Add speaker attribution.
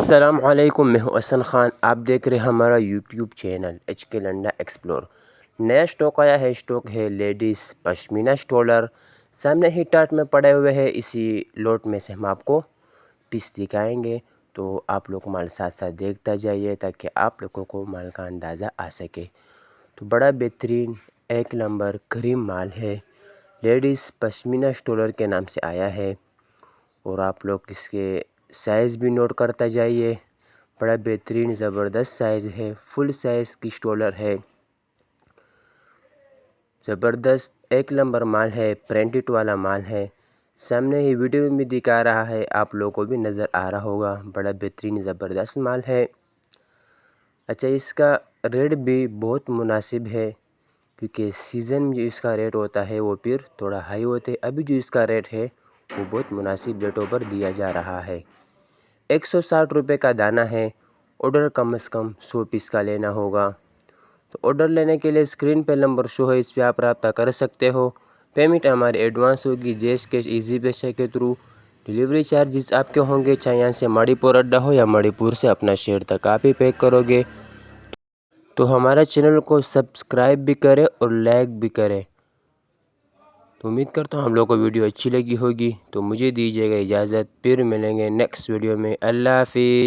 Speaker 1: السلام علیکم، میں ہوں حسن خان. آپ دیکھ رہے ہیں ہمارا یوٹیوب چینل ایچ کے لنڈا ایکسپلور. نیا سٹاک آیا ہے. سٹاک ہے لیڈیز پشمینہ سٹولر. سامنے ہی ٹارٹ میں پڑے ہوئے ہیں. اسی لوٹ میں سے ہم آپ کو پیس دکھائیں گے، تو آپ لوگ مال ساتھ ساتھ دیکھتا جائیے تاکہ آپ لوگوں کو مال کا اندازہ آ سکے. تو بڑا بہترین ایک نمبر کریم مال ہے. لیڈیز پشمینہ سٹولر کے نام سے آیا ہے، اور آپ لوگ اس کے سائز بھی نوٹ کرتا جائیے. بڑا بہترین زبردست سائز ہے. فل سائز کی سٹولر ہے. زبردست ایک نمبر مال ہے. پرنٹڈ والا مال ہے. سامنے ہی ویڈیو میں دکھا رہا ہے، آپ لوگوں کو بھی نظر آ رہا ہوگا. بڑا بہترین زبردست مال ہے. اچھا، اس کا ریٹ بھی بہت مناسب ہے، کیونکہ سیزن میں جو اس کا ریٹ ہوتا ہے وہ پھر تھوڑا ہائی ہوتے. ابھی جو اس کا ریٹ ہے وہ بہت مناسب ریٹوں پر دیا جا رہا ہے. 160 روپے کا دانہ ہے. آرڈر کم از کم 100 پیس کا لینا ہوگا. تو آرڈر لینے کے لیے اسکرین پہ نمبر شو ہے، اس پہ آپ رابطہ کر سکتے ہو. پیمنٹ ہماری ایڈوانس ہوگی جیش کیش ایزی پیسے کے تھرو. ڈیلیوری چارجز آپ کے ہوں گے، چاہے یہاں سے ماڑی پور اڈا ہو یا ماڑی پور سے اپنا شہر تک آپ ہی پیک کرو گے. تو ہمارا چینل کو سبسکرائب بھی کرے اور لائک بھی کرے. تو امید کرتا ہوں ہم لوگوں کو ویڈیو اچھی لگی ہوگی. تو مجھے دیجیے گا اجازت، پھر ملیں گے نیکسٹ ویڈیو میں. اللہ حافظ.